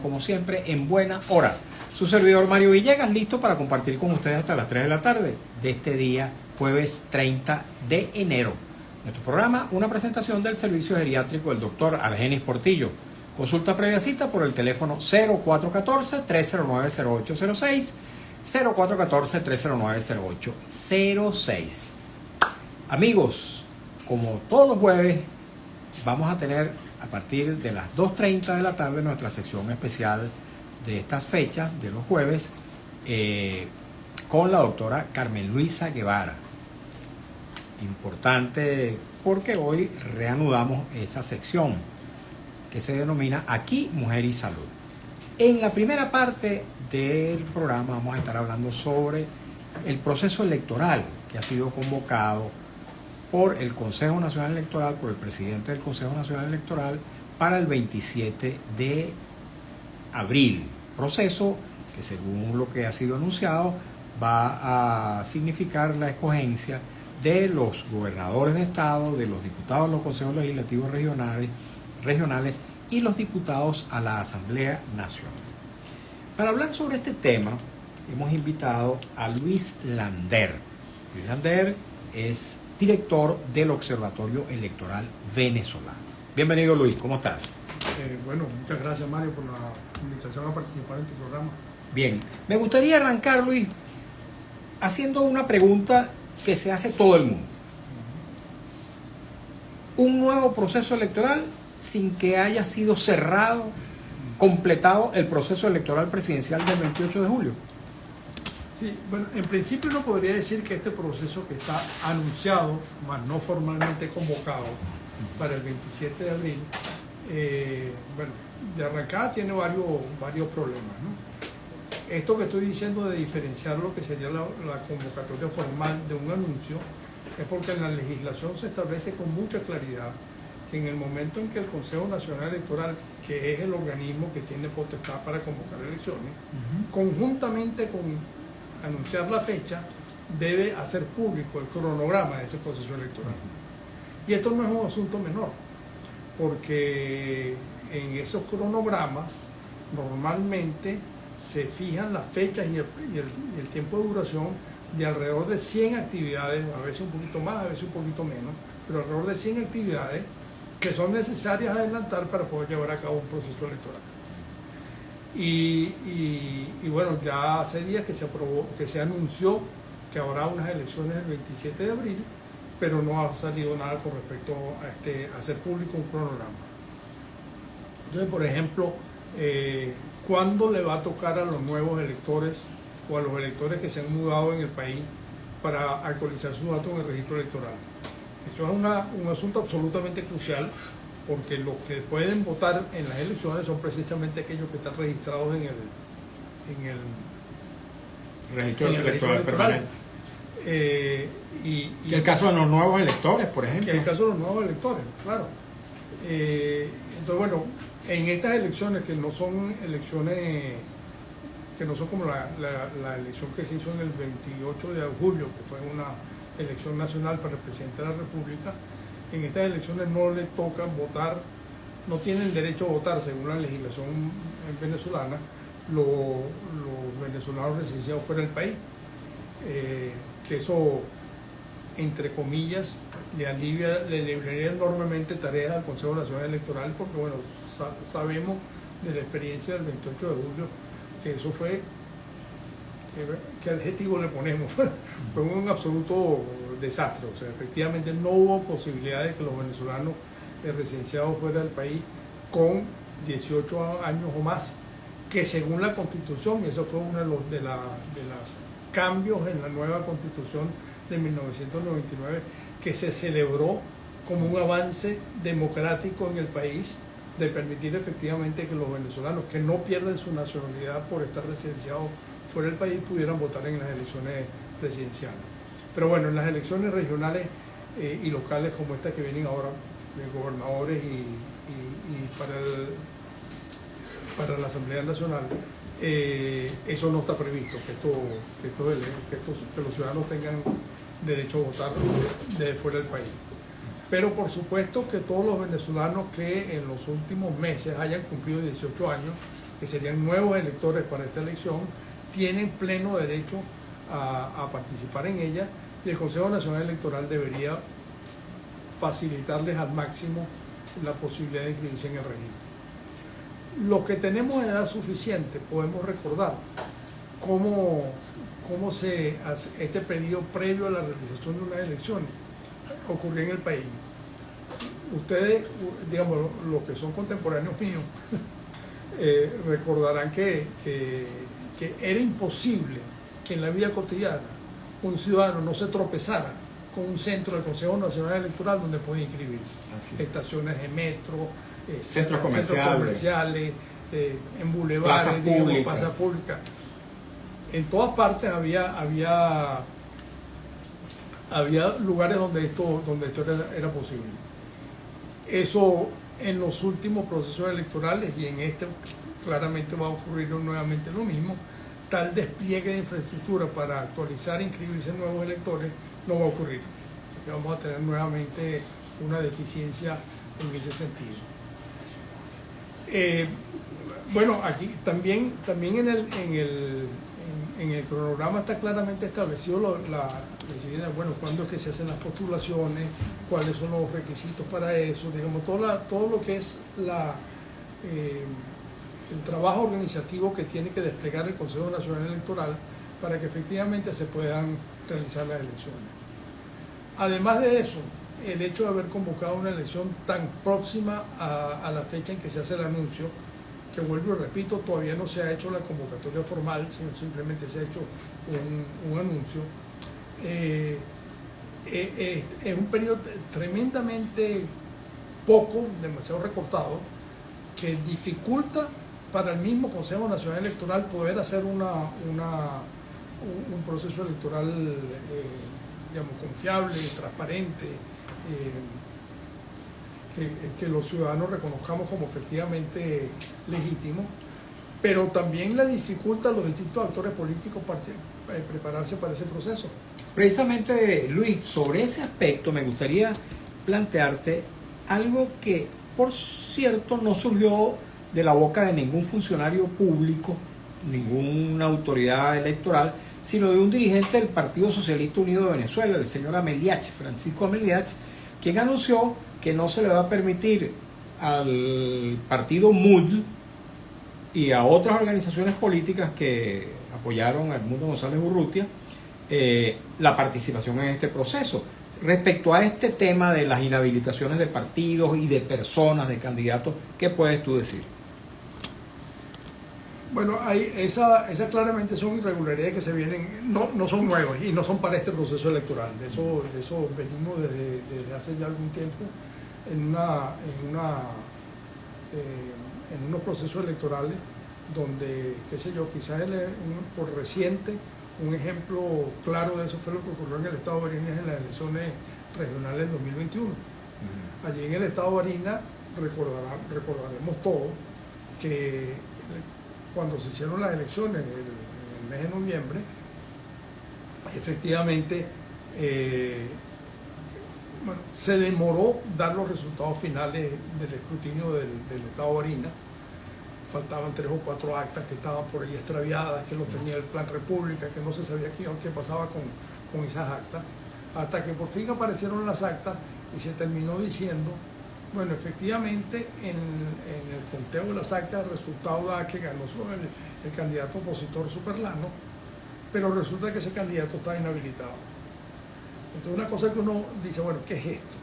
Como siempre, en buena hora. Su servidor Mario Villegas, listo para compartir con ustedes hasta las 3 de la tarde de este día, jueves 30 de enero. Nuestro programa, una presentación del servicio geriátrico del doctor Argenis Portillo. Consulta previa cita por el teléfono 0414-309-0806, 0414-309-0806. Amigos, como todos los jueves, vamos a tener a partir de las 2:30 de la tarde nuestra sección especial de estas fechas, de los jueves, con la doctora Carmen Luisa Guevara. Importante porque hoy reanudamos esa sección que se denomina Aquí Mujer y Salud. En la primera parte del programa vamos a estar hablando sobre el proceso electoral que ha sido convocado por el Consejo Nacional Electoral, por el presidente del Consejo Nacional Electoral, para el 27 de abril. Proceso que, según lo que ha sido anunciado, va a significar la escogencia de los gobernadores de estado, de los diputados de los consejos legislativos regionales y los diputados a la Asamblea Nacional. Para hablar sobre este tema, hemos invitado a Luis Lander. Luis Lander es director del Observatorio Electoral Venezolano. Bienvenido, Luis, ¿cómo estás? Bueno, muchas gracias, Mario, por la invitación a participar en tu programa. Bien, me gustaría arrancar, Luis, haciendo una pregunta que se hace todo el mundo. Un nuevo proceso electoral sin que haya sido cerrado, completado el proceso electoral presidencial del 28 de julio. Sí, bueno, en principio uno podría decir que este proceso que está anunciado, más no formalmente convocado, para el 27 de abril, bueno, de arrancada tiene varios problemas, ¿no? Esto que estoy diciendo de diferenciar lo que sería la convocatoria formal de un anuncio, es porque en la legislación se establece con mucha claridad que en el momento en que el Consejo Nacional Electoral, que es el organismo que tiene potestad para convocar elecciones, conjuntamente con anunciar la fecha, debe hacer público el cronograma de ese proceso electoral. Y esto no es un asunto menor, porque en esos cronogramas normalmente se fijan las fechas y el tiempo de duración de alrededor de 100 actividades, a veces un poquito más, a veces un poquito menos, pero alrededor de 100 actividades que son necesarias adelantar para poder llevar a cabo un proceso electoral. Y bueno, ya hace días que se aprobó, que se anunció que habrá unas elecciones el 27 de abril, pero no ha salido nada con respecto a hacer público un cronograma. Entonces, por ejemplo, ¿cuándo le va a tocar a los nuevos electores o a los electores que se han mudado en el país para actualizar sus datos en el registro electoral? Eso es un asunto absolutamente crucial, porque los que pueden votar en las elecciones son precisamente aquellos que están registrados en el registro electoral permanente. Y el caso de los nuevos electores, por ejemplo. Que el caso de los nuevos electores, claro. Entonces, bueno, en estas elecciones que no son elecciones, que no son como la elección que se hizo en el 28 de julio, que fue una elección nacional para el presidente de la República, en estas elecciones no le toca votar, no tienen derecho a votar según la legislación venezolana los venezolanos residenciados fuera del país. Que eso, entre comillas, le libraría enormemente tareas al Consejo Nacional Electoral, porque bueno, sabemos de la experiencia del 28 de julio que eso fue, ¿qué adjetivo le ponemos? Fue un absoluto desastre. O sea, efectivamente no hubo posibilidad de que los venezolanos residenciados fuera del país con 18 años o más, que según la Constitución, y eso fue uno de los cambios en la nueva Constitución de 1999, que se celebró como un avance democrático en el país, de permitir efectivamente que los venezolanos que no pierden su nacionalidad por estar residenciados fuera del país pudieran votar en las elecciones presidenciales. Pero bueno, en las elecciones regionales y locales como estas que vienen ahora, de gobernadores y para la Asamblea Nacional, eso no está previsto, que los ciudadanos tengan derecho a votar de fuera del país. Pero por supuesto que todos los venezolanos que en los últimos meses hayan cumplido 18 años que serían nuevos electores para esta elección, tienen pleno derecho a participar en ella, y el Consejo Nacional Electoral debería facilitarles al máximo la posibilidad de inscribirse en el registro. Los que tenemos edad suficiente podemos recordar cómo se hace este periodo previo a la realización de unas elecciones ocurrió en el país. Ustedes, digamos, los que son contemporáneos míos, recordarán que era imposible que en la vida cotidiana un ciudadano no se tropezara con un centro del Consejo Nacional Electoral donde puede inscribirse. Estaciones de metro, centros comerciales, en bulevares, plazas públicas. En todas partes había lugares donde esto era posible. Eso en los últimos procesos electorales, y en este claramente va a ocurrir nuevamente lo mismo, tal despliegue de infraestructura para actualizar e inscribirse nuevos electores no va a ocurrir, porque vamos a tener nuevamente una deficiencia en ese sentido. Bueno, aquí también en el cronograma está claramente establecido bueno, cuándo es que se hacen las postulaciones, cuáles son los requisitos para eso, digamos, todo lo que es el trabajo organizativo que tiene que desplegar el Consejo Nacional Electoral para que efectivamente se puedan realizar las elecciones. Además de eso, el hecho de haber convocado una elección tan próxima a la fecha en que se hace el anuncio, que vuelvo y repito, todavía no se ha hecho la convocatoria formal, sino simplemente se ha hecho un anuncio, es un periodo tremendamente demasiado recortado, que dificulta para el mismo Consejo Nacional Electoral poder hacer un proceso electoral digamos, confiable, transparente, que los ciudadanos reconozcamos como efectivamente legítimo, pero también le dificulta a los distintos actores políticos prepararse para ese proceso. Precisamente, Luis, sobre ese aspecto me gustaría plantearte algo que, por cierto, no surgió de la boca de ningún funcionario público, ninguna autoridad electoral, sino de un dirigente del Partido Socialista Unido de Venezuela, el señor Ameliach, Francisco Ameliach, quien anunció que no se le va a permitir al partido MUD y a otras organizaciones políticas que apoyaron a Edmundo González Urrutia la participación en este proceso. Respecto a este tema de las inhabilitaciones de partidos y de personas, de candidatos, ¿qué puedes tú decir? Bueno, esa claramente son irregularidades que se vienen, no son nuevas y no son para este proceso electoral. De eso venimos desde hace ya algún tiempo en unos procesos electorales donde, qué sé yo, quizás por reciente, un ejemplo claro de eso fue lo que ocurrió en el estado de Barinas en las elecciones regionales del 2021. Allí en el estado de Barinas recordaremos todos que cuando se hicieron las elecciones en el mes de noviembre, efectivamente se demoró dar los resultados finales del escrutinio del estado de Barinas. Faltaban 3 o 4 actas que estaban por ahí extraviadas, que no tenía el Plan República, que no se sabía qué pasaba con esas actas, hasta que por fin aparecieron las actas y se terminó diciendo, bueno, efectivamente en el conteo de las actas el resultado da que ganó el candidato opositor Superlano, pero resulta que ese candidato está inhabilitado. Entonces una cosa que uno dice, bueno, ¿qué es esto?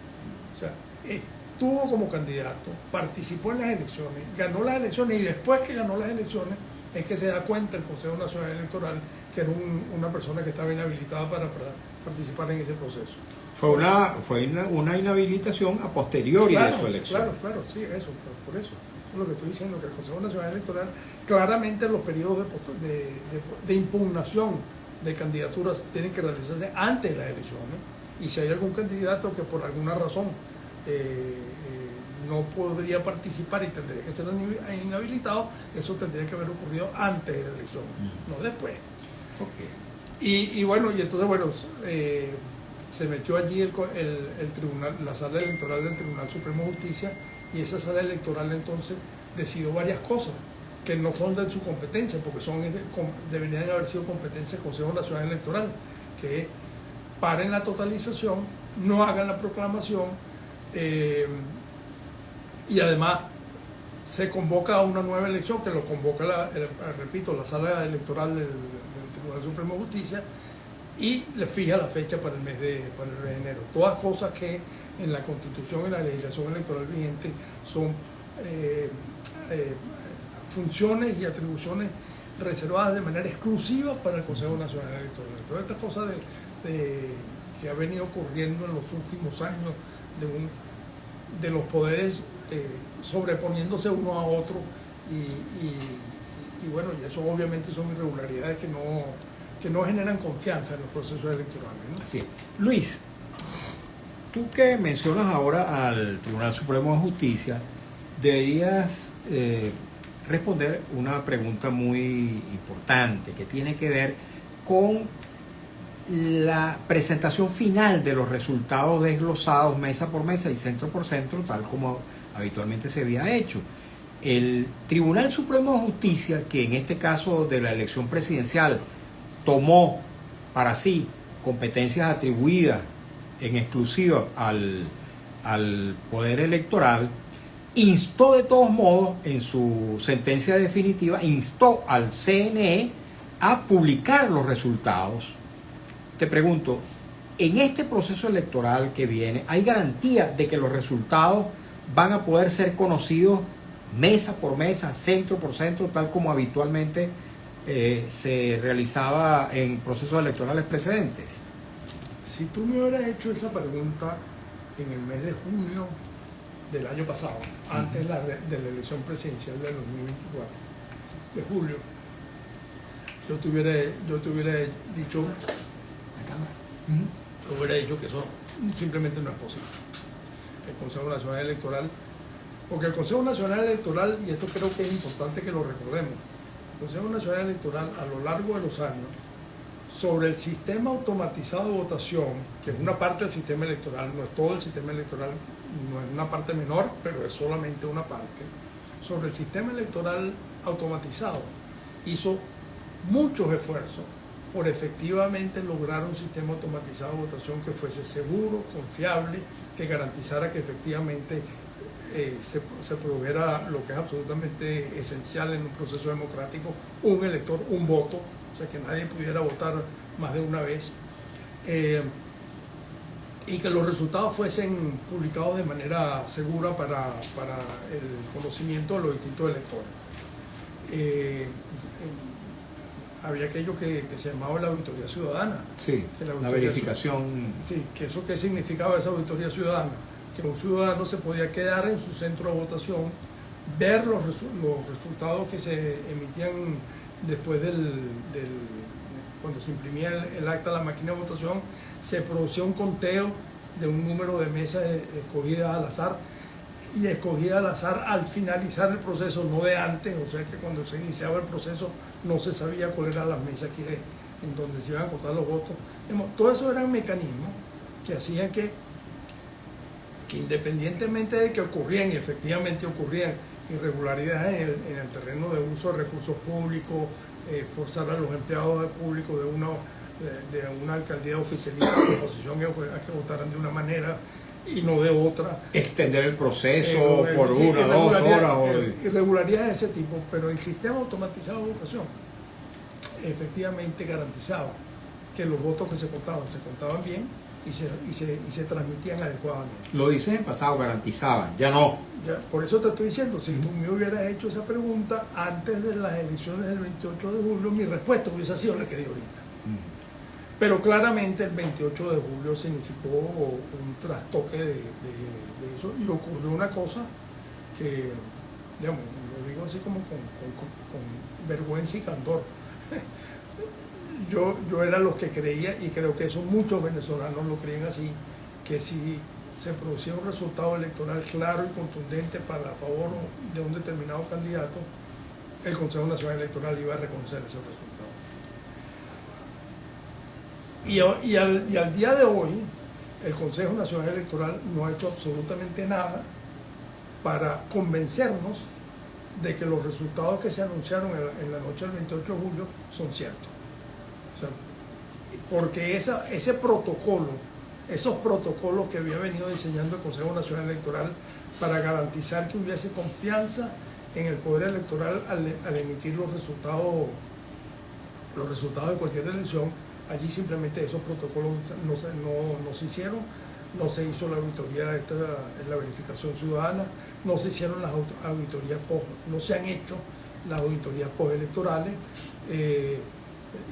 O sea, estuvo como candidato, participó en las elecciones, ganó las elecciones y después que ganó las elecciones es que se da cuenta el Consejo Nacional Electoral que era una persona que estaba inhabilitada para participar en ese proceso. Fue una inhabilitación a posteriori de su elección. Claro, sí, eso, por eso. Es lo que estoy diciendo, que el Consejo Nacional Electoral, claramente los periodos de impugnación de candidaturas tienen que realizarse antes de las elecciones, y si hay algún candidato que por alguna razón no podría participar y tendría que ser inhabilitado, eso tendría que haber ocurrido antes de la elección, no después. Y bueno, y entonces, bueno, se metió allí el tribunal, la sala electoral del Tribunal Supremo de Justicia, y esa sala electoral entonces decidió varias cosas que no son de su competencia, porque deberían haber sido competencia del Consejo Nacional Electoral, que paren la totalización, no hagan la proclamación, y además se convoca a una nueva elección que lo convoca, repito, la sala electoral del Tribunal Supremo de Justicia, y le fija la fecha para el mes de enero. Todas cosas que en la Constitución y la legislación electoral vigente son funciones y atribuciones reservadas de manera exclusiva para el Consejo Nacional Electoral. Todas estas cosas que ha venido ocurriendo en los últimos años de los poderes sobreponiéndose uno a otro y bueno, y eso obviamente son irregularidades que no generan confianza en los procesos electorales, ¿no? Sí. Luis, tú que mencionas ahora al Tribunal Supremo de Justicia, deberías responder una pregunta muy importante que tiene que ver con la presentación final de los resultados desglosados mesa por mesa y centro por centro, tal como habitualmente se había hecho. El Tribunal Supremo de Justicia, que en este caso de la elección presidencial tomó para sí competencias atribuidas en exclusiva al Poder Electoral, instó de todos modos en su sentencia definitiva, instó al CNE a publicar los resultados. Te pregunto, en este proceso electoral que viene, ¿hay garantía de que los resultados van a poder ser conocidos mesa por mesa, centro por centro, tal como habitualmente se realizaba en procesos electorales precedentes? Si tú me hubieras hecho esa pregunta en el mes de junio del año pasado, antes de la elección presidencial del 2024, de julio, yo te hubiera dicho, que eso simplemente no es posible. El Consejo Nacional Electoral, porque el Consejo Nacional Electoral, y esto creo que es importante que lo recordemos, el Consejo Nacional Electoral a lo largo de los años, sobre el sistema automatizado de votación, que es una parte del sistema electoral, no es todo el sistema electoral, no es una parte menor, pero es solamente una parte, sobre el sistema electoral automatizado, hizo muchos esfuerzos por efectivamente lograr un sistema automatizado de votación que fuese seguro, confiable, que garantizara que efectivamente se produjera lo que es absolutamente esencial en un proceso democrático, un elector, un voto, o sea, que nadie pudiera votar más de una vez, y que los resultados fuesen publicados de manera segura para el conocimiento de los distintos electores. Había aquello que se llamaba la auditoría ciudadana. Sí, la verificación. Sí, que eso qué significaba esa auditoría ciudadana, que un ciudadano se podía quedar en su centro de votación, ver los resultados que se emitían después cuando se imprimía el acta a la máquina de votación, se producía un conteo de un número de mesas escogidas al azar, y escogida al azar al finalizar el proceso, no de antes, o sea que cuando se iniciaba el proceso no se sabía cuál era la mesa en donde se iban a contar los votos. Todo eso eran mecanismos que hacían que independientemente de que ocurrían, y efectivamente ocurrían, irregularidades en el terreno de uso de recursos públicos, forzar a los empleados públicos de una alcaldía oficialista de oposición a que votaran de una manera y no de otra. Extender el proceso por una, 2 horas. Irregularidades de ese tipo, pero el sistema automatizado de votación efectivamente garantizaba que los votos que se contaban bien y se transmitían adecuadamente. Lo dices en pasado, garantizaban, ya no. Por eso te estoy diciendo, si tú me hubieras hecho esa pregunta antes de las elecciones del 28 de julio, mi respuesta hubiese sido la que di ahorita. Pero claramente el 28 de julio significó un trastoque de eso, y ocurrió una cosa que, digamos, lo digo así como con vergüenza y candor. Yo era lo que creía, y creo que eso muchos venezolanos lo creen así, que si se producía un resultado electoral claro y contundente para a favor de un determinado candidato, el Consejo Nacional Electoral iba a reconocer ese resultado. Y al día de hoy, el Consejo Nacional Electoral no ha hecho absolutamente nada para convencernos de que los resultados que se anunciaron en la noche del 28 de julio son ciertos. O sea, porque ese protocolo, esos protocolos que había venido diseñando el Consejo Nacional Electoral para garantizar que hubiese confianza en el poder electoral al emitir los resultados de cualquier elección, allí simplemente esos protocolos no se hicieron, no se hizo la auditoría, la verificación ciudadana, no se hicieron las auditorías no se han hecho las auditorías postelectorales,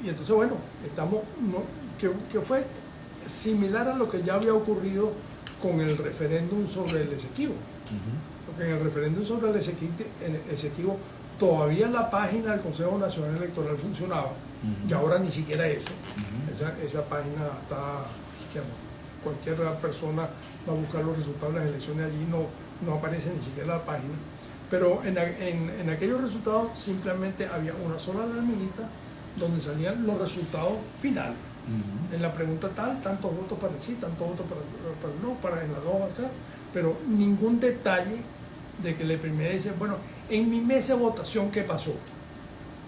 y entonces bueno, que fue similar a lo que ya había ocurrido con el referéndum sobre el Esequibo. Porque en el referéndum sobre el Esequibo todavía la página del Consejo Nacional Electoral funcionaba, y ahora ni siquiera eso. Esa página está, digamos, cualquier persona va a buscar los resultados de las elecciones, allí no aparece ni siquiera la página. Pero en aquellos resultados simplemente había una sola lamita donde salían los resultados finales. En la pregunta tantos votos para el sí, tantos votos para el no, en las dos, etc. Pero ningún detalle de que le primera dice, bueno, en mi mesa de votación, ¿qué pasó?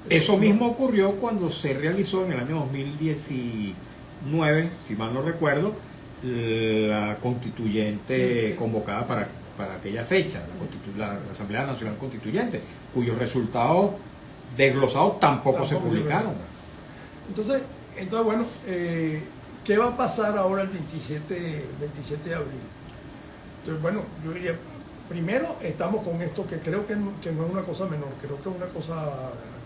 Eso mismo ocurrió cuando se realizó en el año 2019, si mal no recuerdo, la constituyente convocada para aquella fecha, la Asamblea Nacional Constituyente, cuyos resultados desglosados tampoco se publicaron. Entonces bueno, ¿qué va a pasar ahora el 27 de abril? Entonces, bueno, yo diría, primero estamos con esto que creo que no es una cosa menor, creo que es una cosa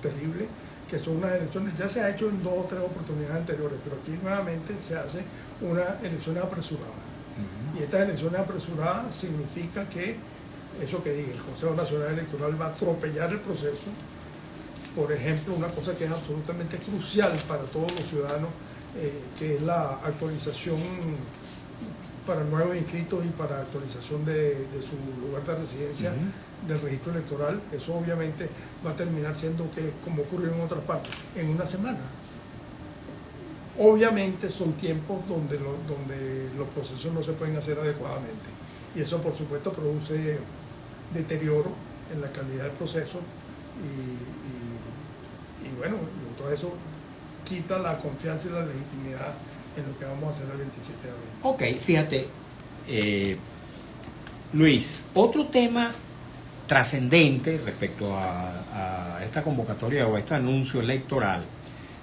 terrible, que son unas elecciones, ya se ha hecho en 2 o 3 oportunidades anteriores, pero aquí nuevamente se hace una elección apresurada. Y estas elecciones apresuradas significa que, eso que dije, el Consejo Nacional Electoral va a atropellar el proceso. Por ejemplo, una cosa que es absolutamente crucial para todos los ciudadanos, que es la actualización para nuevos inscritos y para actualización de su lugar de residencia del registro electoral. Eso obviamente va a terminar siendo, que como ocurrió en otras partes, en una semana. Obviamente son tiempos donde los procesos no se pueden hacer adecuadamente, y eso por supuesto produce deterioro en la calidad del proceso y bueno, y todo eso quita la confianza y la legitimidad en lo que vamos a hacer el 27 de abril. Ok, fíjate, Luis, otro tema trascendente respecto a esta convocatoria o a este anuncio electoral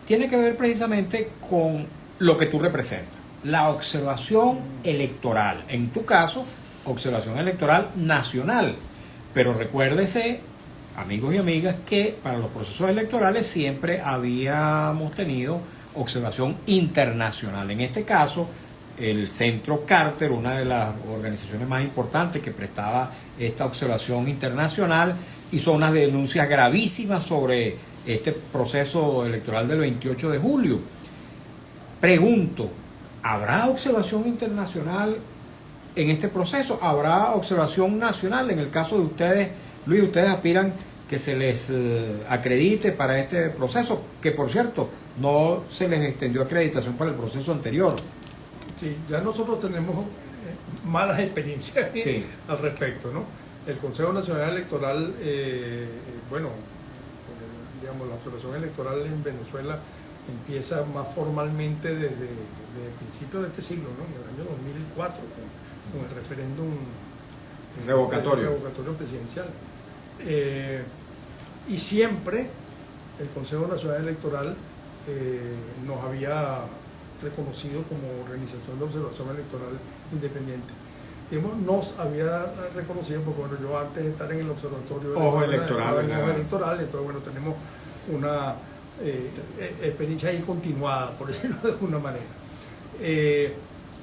tiene que ver precisamente con lo que tú representas, la observación electoral, en tu caso, observación electoral nacional, pero recuérdese, amigos y amigas, que para los procesos electorales siempre habíamos tenido observación internacional. En este caso, el Centro Carter, una de las organizaciones más importantes que prestaba esta observación internacional, hizo unas denuncias gravísimas sobre este proceso electoral del 28 de julio. Pregunto, ¿habrá observación internacional en este proceso? ¿Habrá observación nacional? En el caso de ustedes, Luis, ustedes aspiran que se les acredite para este proceso, que por cierto, no se les extendió acreditación para el proceso anterior. Sí, ya nosotros tenemos malas experiencias al respecto, ¿no? El Consejo Nacional Electoral, bueno, digamos, la observación electoral en Venezuela empieza más formalmente desde principios de este siglo, ¿no? En el año 2004, con el referéndum revocatorio presidencial. Y siempre el Consejo Nacional Electoral nos había reconocido como organización de observación electoral independiente. Nos había reconocido porque, bueno, yo antes de estar en el observatorio Ojo Electoral, entonces bueno, tenemos una experiencia ahí continuada, por decirlo de alguna manera.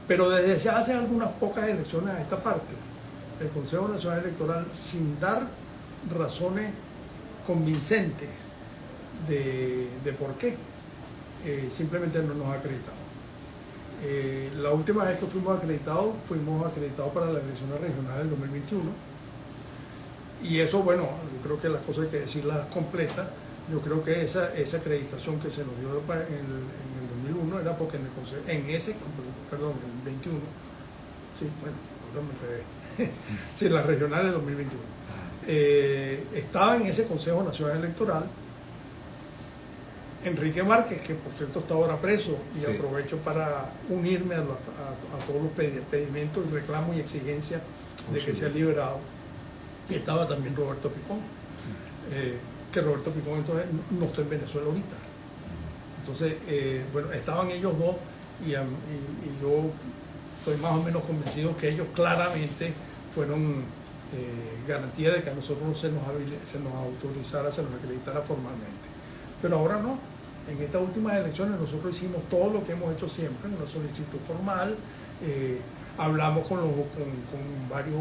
Pero desde hace algunas pocas elecciones a esta parte, el Consejo Nacional Electoral, sin dar razones convincentes de por qué, simplemente no nos ha acreditado. La última vez que fuimos acreditados para las elecciones regionales del 2021, y eso, bueno, yo creo que las cosas hay que decirlas completas. Yo creo que esa acreditación que se nos dio en el 2001 era porque en el 21, sí, bueno, perdón, me quedé. Sí, las regionales del 2021. estaba en ese Consejo Nacional Electoral Enrique Márquez, que por cierto está ahora preso, y sí. aprovecho para unirme a todos los pedimientos y reclamos y exigencias de que sea liberado. Y estaba también Roberto Picón, que Roberto Picón entonces no está en Venezuela ahorita. Entonces, bueno, estaban ellos dos y yo estoy más o menos convencido que ellos claramente fueron garantía de que a nosotros se nos autorizara, se nos acreditara formalmente. Pero ahora no. En estas últimas elecciones nosotros hicimos todo lo que hemos hecho siempre, una solicitud formal, hablamos con varios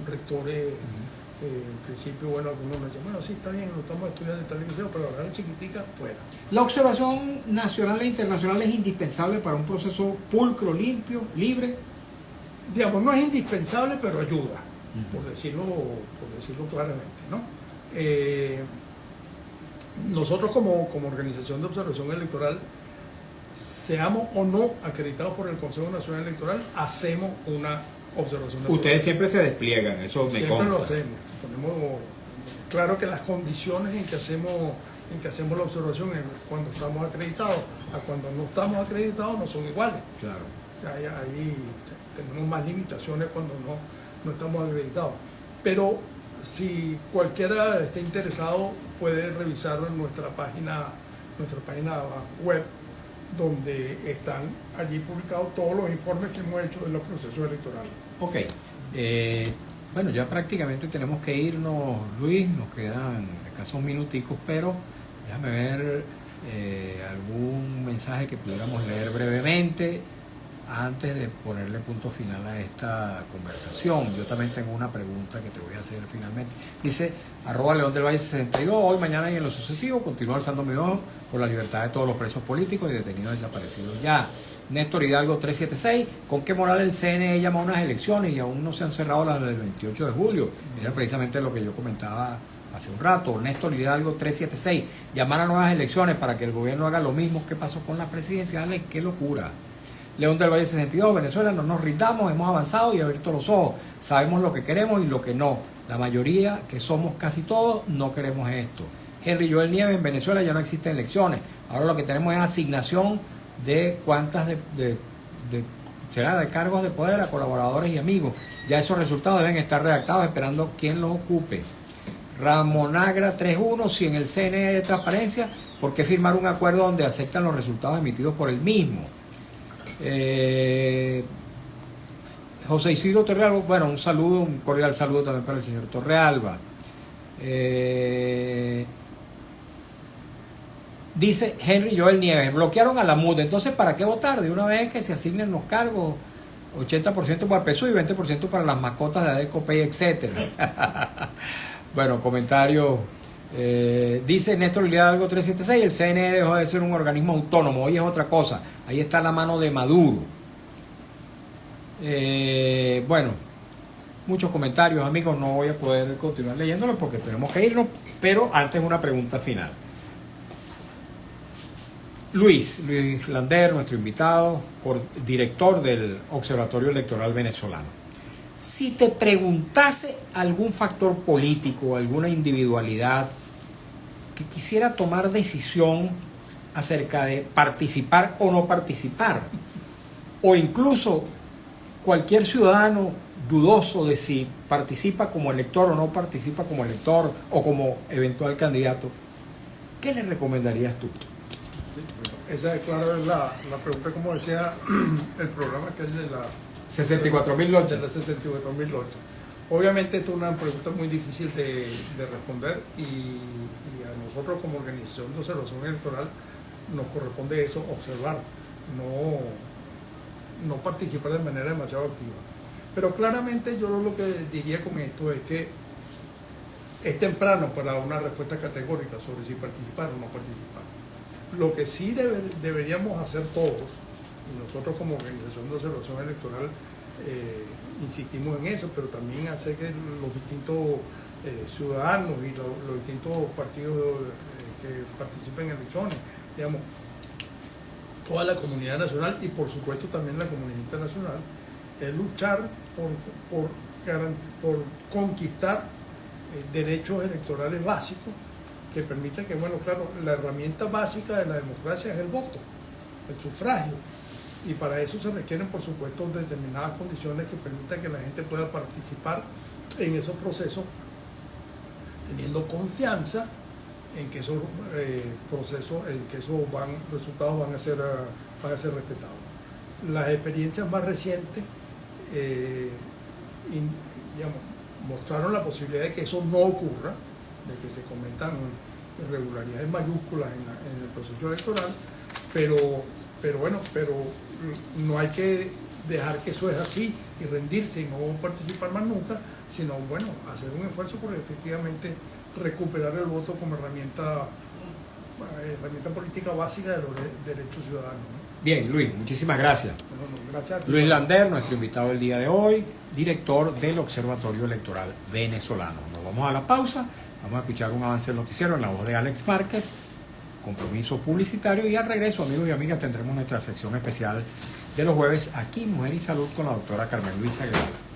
rectores. En principio, bueno, algunos nos dicen, bueno, sí, está bien, lo estamos estudiando y tal y tal, pero ahora la chiquitica, fuera. La observación nacional e internacional es indispensable para un proceso pulcro, limpio, libre. Digamos, no es indispensable, pero ayuda, por decirlo claramente, ¿no? Nosotros como organización de observación electoral, seamos o no acreditados por el Consejo Nacional Electoral, hacemos una observación. Ustedes siempre se despliegan, eso me siempre consta. Lo hacemos. Claro que las condiciones en que hacemos la observación cuando estamos acreditados a cuando no estamos acreditados no son iguales. Claro. Ahí tenemos más limitaciones cuando no estamos acreditados. Pero si cualquiera esté interesado puede revisarlo en nuestra página web, donde están allí publicados todos los informes que hemos hecho de los procesos electorales. Ok. Bueno, ya prácticamente tenemos que irnos, Luis, nos quedan escasos minuticos, pero déjame ver algún mensaje que pudiéramos leer brevemente antes de ponerle punto final a esta conversación. Yo también tengo una pregunta que te voy a hacer finalmente. Dice, @León del Valle 62, hoy, mañana y en lo sucesivo, continúa alzando mi voz por la libertad de todos los presos políticos y detenidos desaparecidos ya. Néstor Hidalgo 376, ¿con qué moral el CNE llama a unas elecciones y aún no se han cerrado las del 28 de julio? Era precisamente lo que yo comentaba hace un rato. Néstor Hidalgo 376, llamar a nuevas elecciones para que el gobierno haga lo mismo que pasó con las presidenciales, qué locura. León del Valle 62, Venezuela, no nos rindamos, hemos avanzado y abierto los ojos, sabemos lo que queremos y lo que no. La mayoría, que somos casi todos, no queremos esto. Henry Joel Nieves, en Venezuela ya no existen elecciones, ahora lo que tenemos es asignación de cuántas de cargos de poder a colaboradores y amigos. Ya esos resultados deben estar redactados esperando quien los ocupe. Ramonagra 31, si en el CNE hay transparencia, ¿por qué firmar un acuerdo donde aceptan los resultados emitidos por el mismo? José Isidro Torrealba, bueno, un cordial saludo también para el señor Torrealba. Dice Henry Joel Nieves, bloquearon a la MUD, entonces ¿para qué votar? De una vez que se asignen los cargos, 80% para el PSUV y 20% para las mascotas de ADECOPEI, etcétera. Bueno, comentario. Dice Néstor Hidalgo 376, el CNE dejó de ser un organismo autónomo, hoy es otra cosa, ahí está la mano de Maduro. Bueno, muchos comentarios, amigos, no voy a poder continuar leyéndolos porque tenemos que irnos, pero antes una pregunta final. Luis Lander, nuestro invitado, director del Observatorio Electoral Venezolano. Si te preguntase algún factor político, alguna individualidad que quisiera tomar decisión acerca de participar o no participar, o incluso cualquier ciudadano dudoso de si participa como elector o no participa como elector o como eventual candidato, ¿qué le recomendarías tú? Esa es, claro, es la pregunta, como decía el programa, que es de la 64.000 lochas. De las 64.000 lochas. Obviamente esto es una pregunta muy difícil de responder y a nosotros como organización de observación electoral nos corresponde eso, observar, no participar de manera demasiado activa. Pero claramente yo lo que diría con esto es que es temprano para una respuesta categórica sobre si participar o no participar. Lo que sí deberíamos hacer todos, y nosotros como organización de observación electoral insistimos en eso, pero también hacer que los distintos ciudadanos y los distintos partidos que participen en elecciones, digamos, toda la comunidad nacional y por supuesto también la comunidad internacional, es luchar por conquistar derechos electorales básicos que permitan que, bueno, claro, la herramienta básica de la democracia es el voto, el sufragio, y para eso se requieren, por supuesto, determinadas condiciones que permitan que la gente pueda participar en esos procesos, teniendo confianza en que esos procesos, en que esos resultados van a ser respetados. Las experiencias más recientes digamos, mostraron la posibilidad de que eso no ocurra, de que se cometan irregularidades mayúsculas en el proceso electoral, pero bueno, no hay que dejar que eso es así y rendirse y no participar más nunca, sino bueno, hacer un esfuerzo por efectivamente recuperar el voto como herramienta política básica de los derechos ciudadanos, ¿no? Bien, Luis, muchísimas gracias. Bueno, gracias a ti. Luis Lander, nuestro invitado del día de hoy, director del Observatorio Electoral Venezolano. Nos vamos a la pausa, vamos a escuchar un avance del noticiero en la voz de Alex Márquez, compromiso publicitario, y al regreso, amigos y amigas, tendremos nuestra sección especial de los jueves aquí, Mujer y Salud, con la doctora Carmen Luisa Guevara.